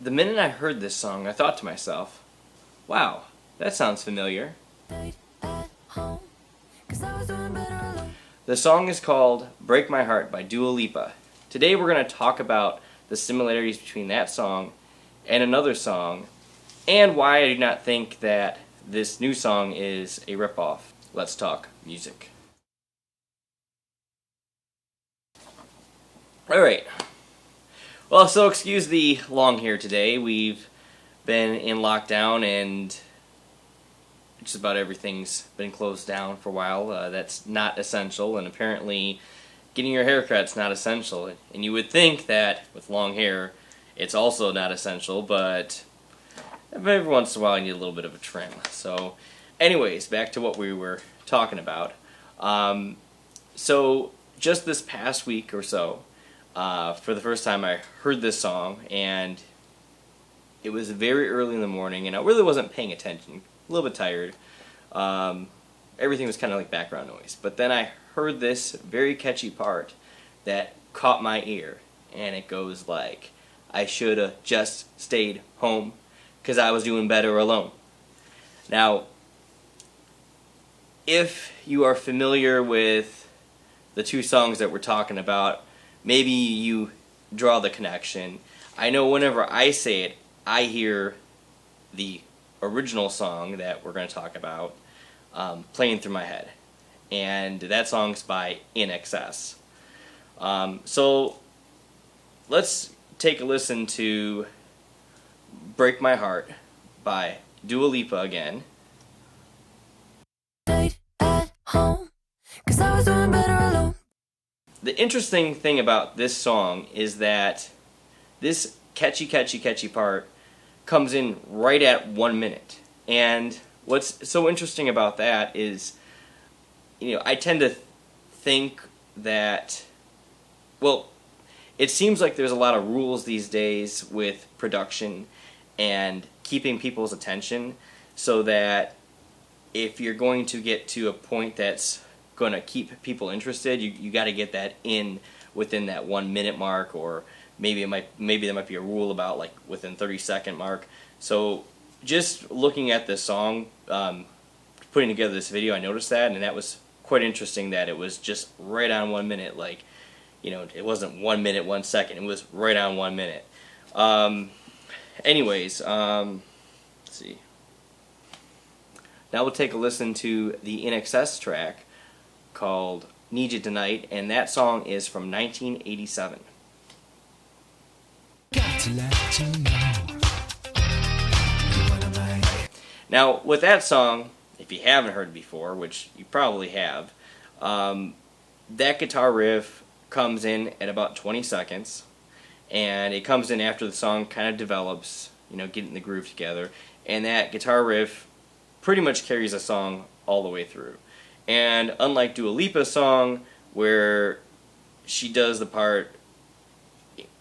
The minute I heard this song, I thought to myself, wow, that sounds familiar. The song is called Break My Heart by Dua Lipa. Today we're going to talk about the similarities between that song and another song, and why I do not think that this new song is a ripoff. Let's talk music. Alright. Well, so excuse the long hair today. We've been in lockdown and just about everything's been closed down for a while. That's not essential, and apparently getting your hair cut's not essential. And you would think that with long hair it's also not essential, but every once in a while you need a little bit of a trim. So anyways, back to what we were talking about. So just this past week or so, for the first time I heard this song, and it was very early in the morning, and I really wasn't paying attention. A little bit tired. Everything was kind of like background noise. But then I heard this very catchy part that caught my ear, and it goes like, I shoulda just stayed home, 'cause I was doing better alone. Now, if you are familiar with the two songs that we're talking about, maybe you draw the connection. I know whenever I say it, I hear the original song that we're going to talk about playing through my head, and that song's by INXS. So let's take a listen to Break My Heart by Dua Lipa again. The interesting thing about this song is that this catchy part comes in right at 1 minute. And what's so interesting about that is, I tend to think that, well, it seems like there's a lot of rules these days with production and keeping people's attention, so that if you're going to get to a point that's going to keep people interested, you got to get that in within that 1 minute mark, or maybe there might be a rule about like within 30-second mark. So just looking at this song, putting together this video, I noticed that, and that was quite interesting that it was just right on 1 minute. Like, it wasn't 1 minute 1 second, it was right on 1 minute. Anyways, let's see. Now we'll take a listen to the INXS track called Need You Tonight, and that song is from 1987. Got to let you know. Now, with that song, if you haven't heard it before, which you probably have, that guitar riff comes in at about 20 seconds, and it comes in after the song kind of develops, getting the groove together, and that guitar riff pretty much carries the song all the way through. And unlike Dua Lipa's song, where she does the part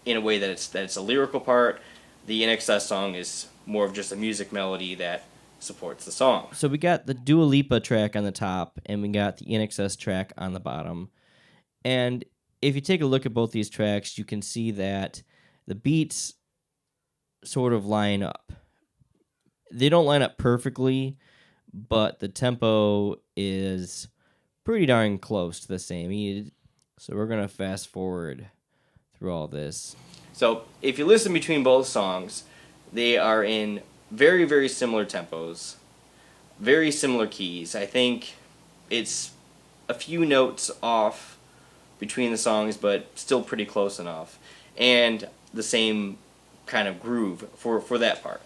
in a way that it's a lyrical part, the INXS song is more of just a music melody that supports the song. So we got the Dua Lipa track on the top, and we got the INXS track on the bottom. And if you take a look at both these tracks, you can see that the beats sort of line up. They don't line up perfectly, but the tempo is pretty darn close to the same. So we're going to fast forward through all this. So if you listen between both songs, they are in very, very similar tempos, very similar keys. I think it's a few notes off between the songs, but still pretty close enough. And the same kind of groove for that part.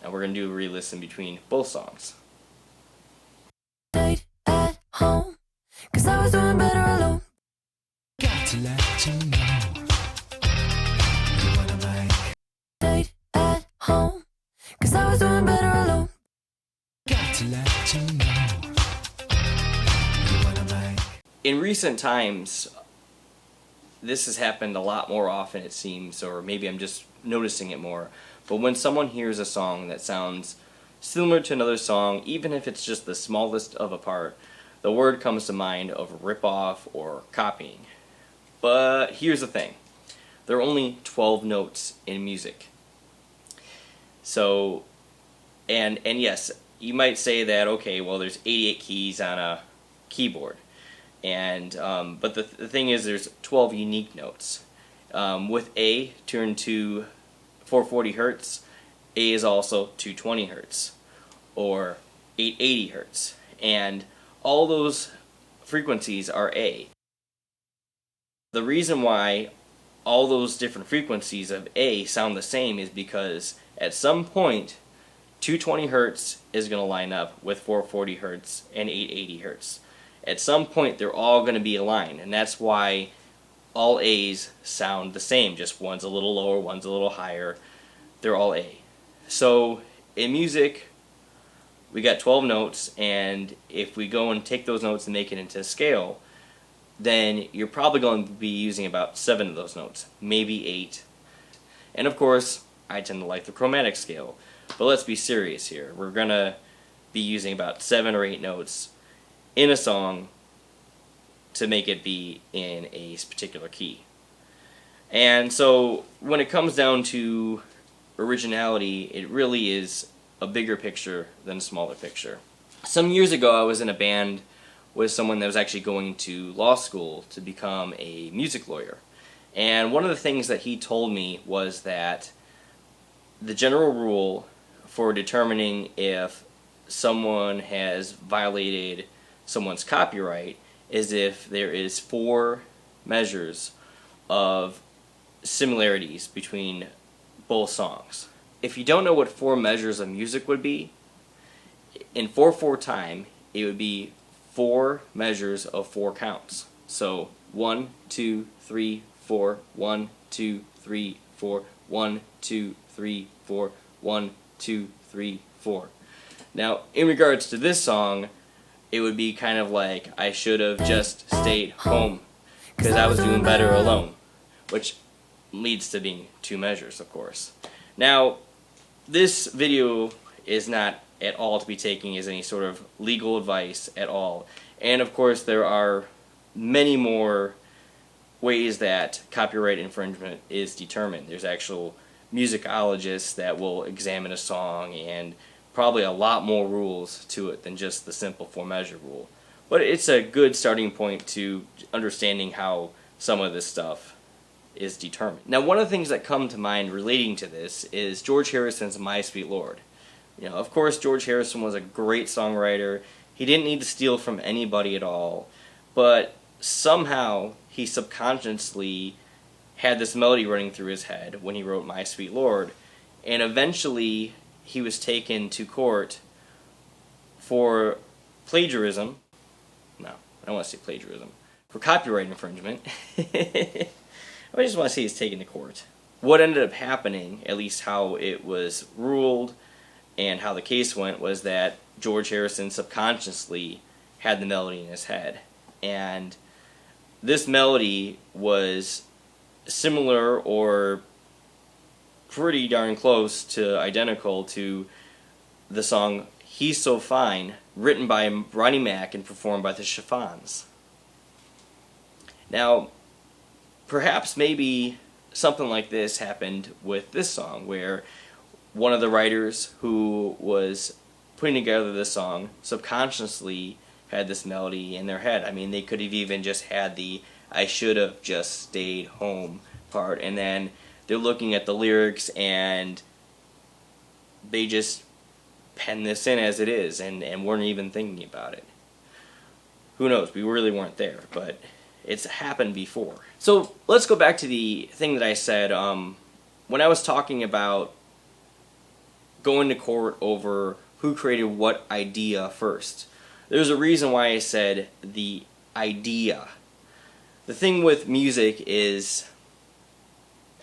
Now we're going to do a re-listen between both songs. At home, 'cause I was doing better alone. Got to let you know. You wanna make at home, 'cause I was doing better alone. Got to let you know. You wanna make. In recent times, this has happened a lot more often, it seems, or maybe I'm just noticing it more. But when someone hears a song that sounds similar to another song, even if it's just the smallest of a part, the word comes to mind of rip-off or copying. But here's the thing. There are only 12 notes in music. So, and yes, you might say that, okay, well, there's 88 keys on a keyboard, and but the thing is, there's 12 unique notes. With A turned to 440 hertz, A is also 220 hertz or 880 hertz, and all those frequencies are A. The reason why all those different frequencies of A sound the same is because at some point 220 hertz is going to line up with 440 hertz and 880 hertz. At some point they're all going to be aligned, and that's why all A's sound the same, just one's a little lower, one's a little higher. They're all A. So in music, we got 12 notes, and if we go and take those notes and make it into a scale, then you're probably going to be using about 7 of those notes, maybe 8. And of course, I tend to like the chromatic scale, but let's be serious here. We're going to be using about 7 or 8 notes in a song to make it be in a particular key. And so when it comes down to originality, it really is a bigger picture than a smaller picture. Some years ago I was in a band with someone that was actually going to law school to become a music lawyer. And one of the things that he told me was that the general rule for determining if someone has violated someone's copyright is if there is 4 measures of similarities between both songs. If you don't know what 4 measures of music would be, in 4/4 time, it would be 4 measures of 4 counts. So 1, 2, 3, 4, 1, 2, 3, 4, 1, 2, 3, 4, 1, 2, 3, 4. Now, in regards to this song, it would be kind of like, I should have just stayed home because I was doing better alone, which leads to being 2 measures, of course. Now, this video is not at all to be taken as any sort of legal advice at all. And of course, there are many more ways that copyright infringement is determined. There's actual musicologists that will examine a song, and probably a lot more rules to it than just the simple 4-measure rule. But it's a good starting point to understanding how some of this stuff is determined. Now, one of the things that come to mind relating to this is George Harrison's My Sweet Lord. You know, of course, George Harrison was a great songwriter. He didn't need to steal from anybody at all, but somehow he subconsciously had this melody running through his head when he wrote My Sweet Lord, and eventually he was taken to court for plagiarism. No, I don't want to say plagiarism. For copyright infringement. I just want to say he's taken to court. What ended up happening, at least how it was ruled and how the case went, was that George Harrison subconsciously had the melody in his head. And this melody was similar or pretty darn close to identical to the song He's So Fine, written by Ronnie Mack and performed by the Chiffons. Now, perhaps maybe something like this happened with this song, where one of the writers who was putting together this song subconsciously had this melody in their head. I mean, they could have even just had the I should have just stayed home part, and then they're looking at the lyrics and they just pen this in as it is and weren't even thinking about it. Who knows? We really weren't there, but it's happened before. So let's go back to the thing that I said when I was talking about going to court over who created what idea first. There's a reason why I said the idea. The thing with music is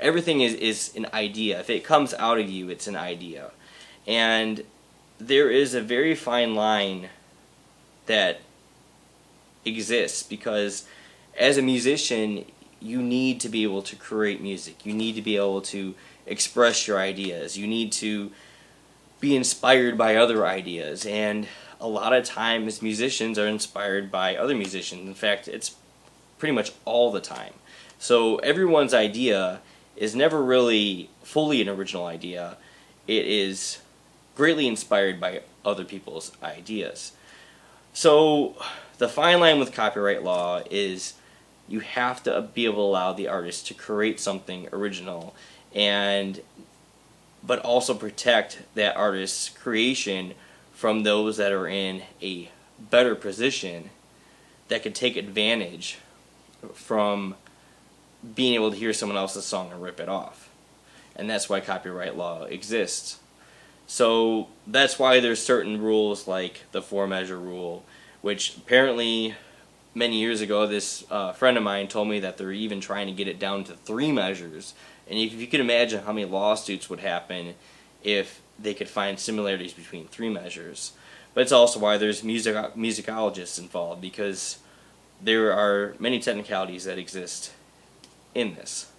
everything is an idea. If it comes out of you, it's an idea. And there is a very fine line that exists, because as a musician, you need to be able to create music. You need to be able to express your ideas. You need to be inspired by other ideas. And a lot of times musicians are inspired by other musicians. In fact, it's pretty much all the time. So everyone's idea is never really fully an original idea. it is greatly inspired by other people's ideas. So the fine line with copyright law is you have to be able to allow the artist to create something original, but also protect that artist's creation from those that are in a better position that could take advantage from being able to hear someone else's song and rip it off. And that's why copyright law exists. So that's why there's certain rules like the 4-measure rule, which apparently many years ago this friend of mine told me that they're even trying to get it down to 3 measures. And if you could imagine how many lawsuits would happen if they could find similarities between 3 measures. But it's also why there's musicologists involved, because there are many technicalities that exist in this.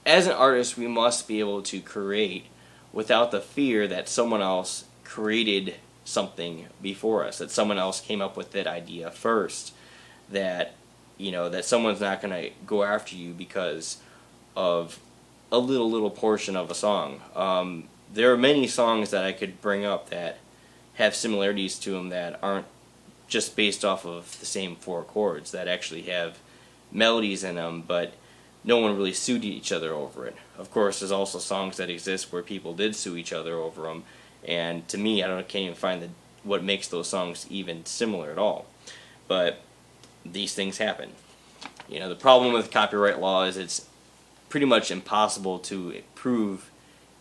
As an artist, we must be able to create without the fear that someone else created something before us, that someone else came up with that idea first, that that someone's not going to go after you because of a little portion of a song. There are many songs that I could bring up that have similarities to them that aren't just based off of the same 4 chords, that actually have melodies in them, but no one really sued each other over it. Of course, there's also songs that exist where people did sue each other over them, and to me, can't even find what makes those songs even similar at all. But these things happen. The problem with copyright law is it's pretty much impossible to prove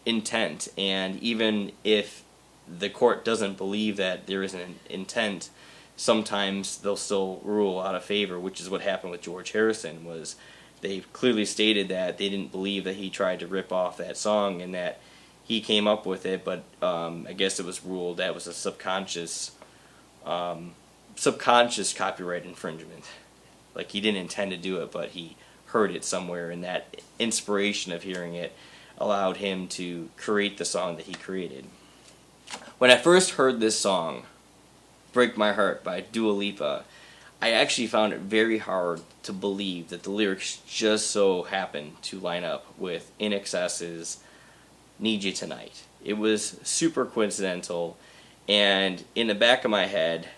intent, and even if the court doesn't believe that there is an intent, sometimes they'll still rule out of favor, which is what happened with George Harrison. Was they clearly stated that they didn't believe that he tried to rip off that song and that he came up with it, but I guess it was ruled that was a subconscious copyright infringement. Like, he didn't intend to do it, but he heard it somewhere, and that inspiration of hearing it allowed him to create the song that he created. When I first heard this song, Break My Heart by Dua Lipa, I actually found it very hard to believe that the lyrics just so happened to line up with INXS's Need You Tonight. It was super coincidental, and in the back of my head,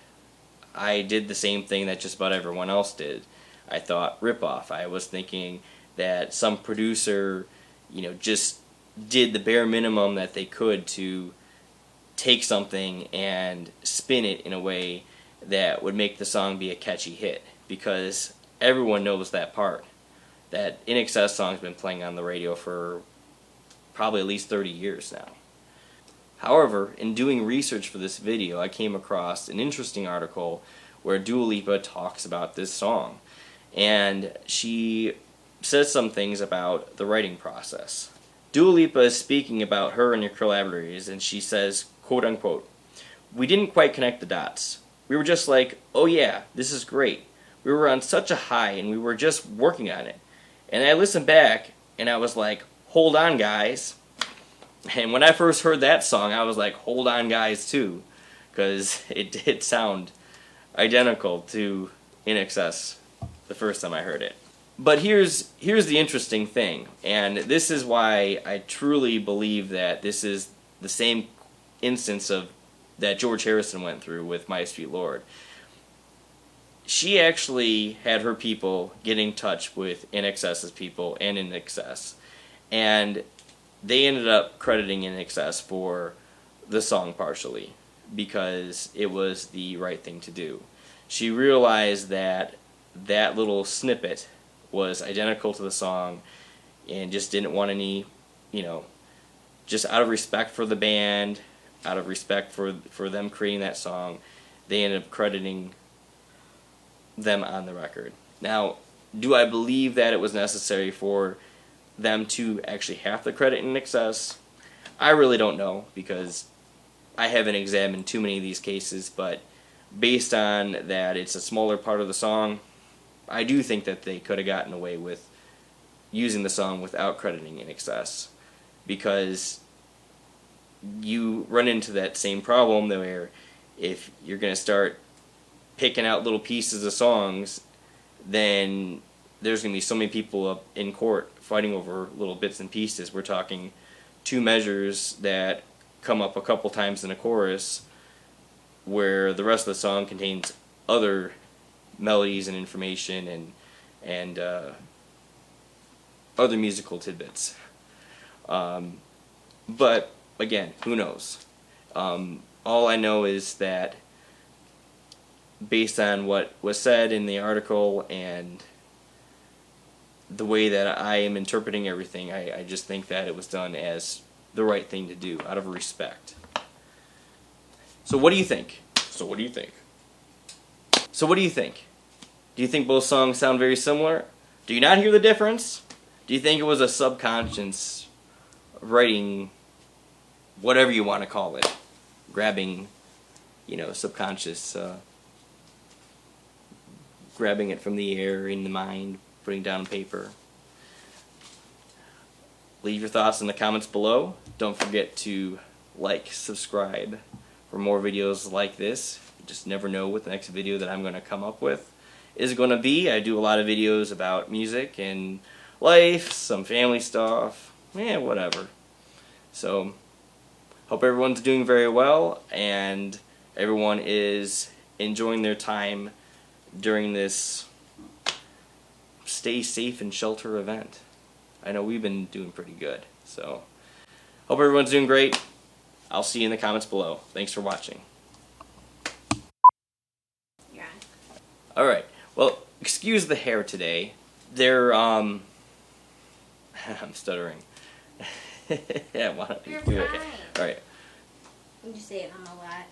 I did the same thing that just about everyone else did. I thought ripoff. I was thinking that some producer, just did the bare minimum that they could to take something and spin it in a way that would make the song be a catchy hit, because everyone knows that part. That INXS song's been playing on the radio for probably at least 30 years now. However, in doing research for this video, I came across an interesting article where Dua Lipa talks about this song, and she says some things about the writing process. Dua Lipa is speaking about her and her collaborators, and she says, quote unquote, "We didn't quite connect the dots. We were just like, oh yeah, this is great. We were on such a high and we were just working on it. And I listened back and I was like, hold on guys." And when I first heard that song, I was like, hold on guys too, because it did sound identical to INXS the first time I heard it. But here's the interesting thing, and this is why I truly believe that this is the same instance of that George Harrison went through with My Sweet Lord. She actually had her people get in touch with INXS's people and INXS, and they ended up crediting INXS for the song partially because it was the right thing to do. She realized that that little snippet was identical to the song and just didn't want any, just out of respect for the band, out of respect for them creating that song, they ended up crediting them on the record. Now, do I believe that it was necessary for them to actually have the credit in INXS? I really don't know, because I haven't examined too many of these cases, but based on that it's a smaller part of the song, I do think that they could have gotten away with using the song without crediting INXS, because you run into that same problem where if you're going to start picking out little pieces of songs, then there's going to be so many people up in court fighting over little bits and pieces. We're talking 2 measures that come up a couple times in a chorus where the rest of the song contains other melodies and information and other musical tidbits. But again, who knows? All I know is that based on what was said in the article and the way that I am interpreting everything, I just think that it was done as the right thing to do, out of respect. So what do you think? So what do you think? Do you think both songs sound very similar? Do you not hear the difference? Do you think it was a subconscious writing, whatever you want to call it, grabbing, subconscious, grabbing it from the air in the mind, putting it down on paper? Leave your thoughts in the comments below. Don't forget to like, subscribe for more videos like this. You just never know what the next video that I'm going to come up with is going to be. I do a lot of videos about music and life, some family stuff, whatever. So, hope everyone's doing very well and everyone is enjoying their time during this stay safe and shelter event. I know we've been doing pretty good. So, hope everyone's doing great. I'll see you in the comments below. Thanks for watching. You're on. Alright, well, excuse the hair today. They're, I'm stuttering. Yeah, why don't you do it? Alright. You just say it on a lot.